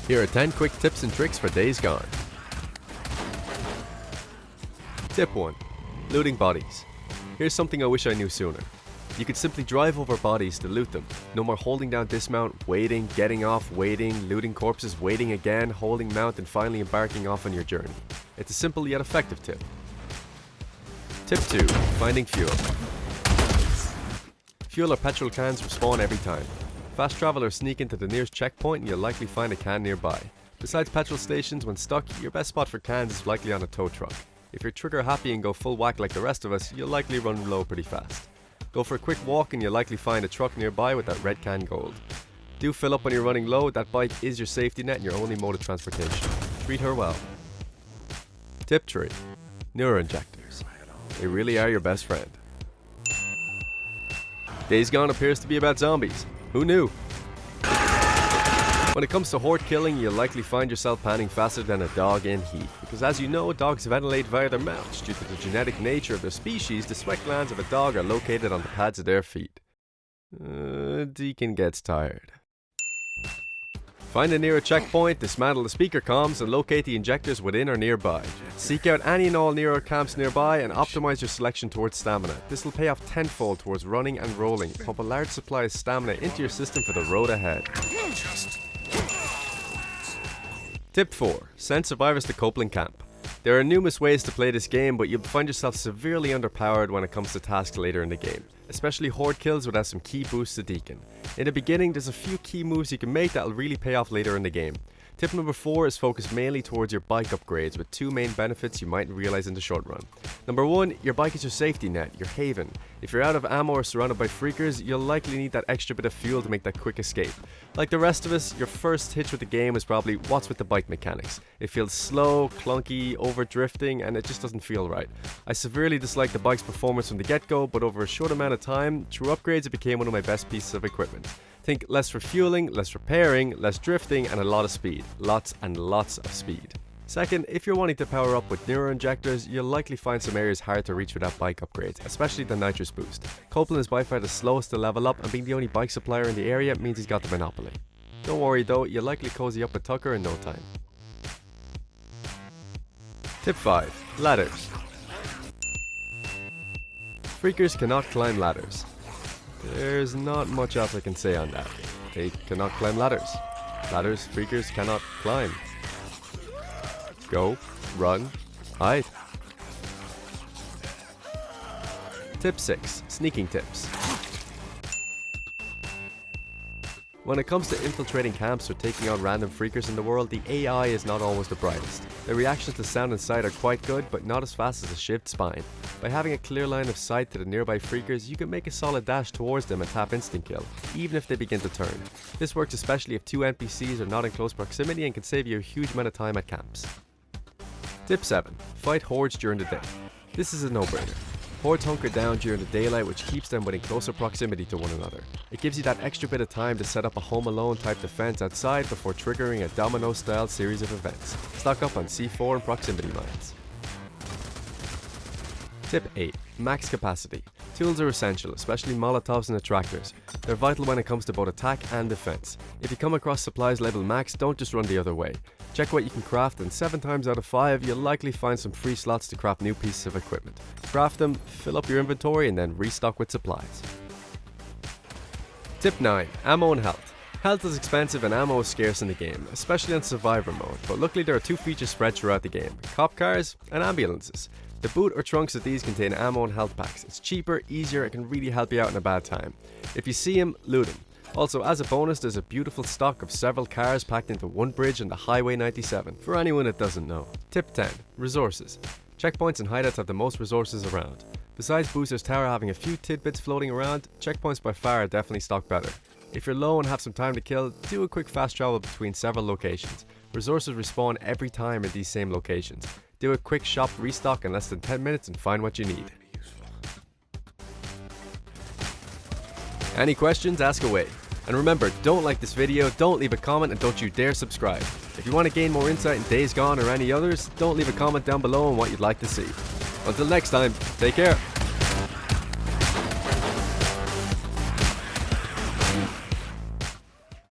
Here are 10 quick tips and tricks for Days Gone. Tip 1. Looting bodies. Here's something I wish I knew sooner. You could simply drive over bodies to loot them. No more holding down dismount, waiting, getting off, waiting, looting corpses, waiting again, holding mount and finally embarking off on your journey. It's a simple yet effective tip. Tip 2. Finding fuel. Fuel or petrol cans respawn every time. Fast travelers sneak into the nearest checkpoint and you'll likely find a can nearby. Besides petrol stations, when stuck, your best spot for cans is likely on a tow truck. If you're trigger happy and go full whack like the rest of us, you'll likely run low pretty fast. Go for a quick walk and you'll likely find a truck nearby with that red can gold. Do fill up when you're running low, that bike is your safety net and your only mode of transportation. Treat her well. Tip 3. Injectors. They really are your best friend. Days Gone appears to be about zombies. Who knew? When it comes to horde killing, you'll likely find yourself panning faster than a dog in heat. Because as you know, dogs ventilate via their mouths. Due to the genetic nature of their species, the sweat glands of a dog are located on the pads of their feet. Deacon gets tired. Find a nearer checkpoint, dismantle the speaker comms, and locate the injectors within or nearby. Seek out any and all nearer camps nearby and optimize your selection towards stamina. This will pay off tenfold towards running and rolling. Pump a large supply of stamina into your system for the road ahead. Tip 4. Send survivors to Copeland Camp. There are numerous ways to play this game, but you'll find yourself severely underpowered when it comes to tasks later in the game. Especially horde kills would have some key boosts to Deacon. In the beginning, there's a few key moves you can make that'll really pay off later in the game. Tip number 4 is focused mainly towards your bike upgrades, with 2 main benefits you mightn't realize in the short run. Number 1, your bike is your safety net, your haven. If you're out of ammo or surrounded by freakers, you'll likely need that extra bit of fuel to make that quick escape. Like the rest of us, your first hitch with the game is probably what's with the bike mechanics. It feels slow, clunky, over drifting, and it just doesn't feel right. I severely disliked the bike's performance from the get-go, but over a short amount of time, through upgrades it became one of my best pieces of equipment. Think less refueling, less repairing, less drifting, and a lot of speed. Lots and lots of speed. Second, if you're wanting to power up with injectors, you'll likely find some areas hard to reach without bike upgrades, especially the nitrous boost. Copeland is by far the slowest to level up, and being the only bike supplier in the area means he's got the monopoly. Don't worry though, you'll likely cozy up with Tucker in no time. Tip 5. Ladders. Freakers cannot climb ladders. There's not much else I can say on that. They cannot climb ladders. Ladders freakers cannot climb. Go, run, hide. Tip 6. Sneaking tips. When it comes to infiltrating camps or taking on random freakers in the world, the AI is not always the brightest. The reactions to sound and sight are quite good, but not as fast as a shivved spine. By having a clear line of sight to the nearby freakers, you can make a solid dash towards them and tap instant kill, even if they begin to turn. This works especially if 2 NPCs are not in close proximity and can save you a huge amount of time at camps. Tip 7. Fight hordes during the day. This is a no-brainer. Hordes hunker down during the daylight, which keeps them within closer proximity to one another. It gives you that extra bit of time to set up a Home Alone type defense outside before triggering a domino style series of events. Stock up on C4 and proximity mines. Tip 8. Max capacity. Tools are essential, especially Molotovs and attractors. They're vital when it comes to both attack and defense. If you come across supplies labeled max, don't just run the other way. Check what you can craft, and 7 times out of 5 you'll likely find some free slots to craft new pieces of equipment. Craft them, fill up your inventory, and then restock with supplies. Tip 9. Ammo and health. Health is expensive and ammo is scarce in the game, especially on survivor mode, but luckily there are 2 features spread throughout the game: cop cars and ambulances. The boot or trunks of these contain ammo and health packs. It's cheaper, easier, and can really help you out in a bad time. If you see them, loot them. Also, as a bonus, there's a beautiful stock of several cars packed into one bridge on the Highway 97, for anyone that doesn't know. Tip 10. Resources. Checkpoints and hideouts have the most resources around. Besides Booster's Tower having a few tidbits floating around, checkpoints by far are definitely stocked better. If you're low and have some time to kill, do a quick fast travel between several locations. Resources respawn every time in these same locations. Do a quick shop restock in less than 10 minutes and find what you need. Any questions? Ask away. And remember, don't like this video, don't leave a comment, and don't you dare subscribe. If you want to gain more insight in Days Gone or any others, don't leave a comment down below on what you'd like to see. Until next time, take care.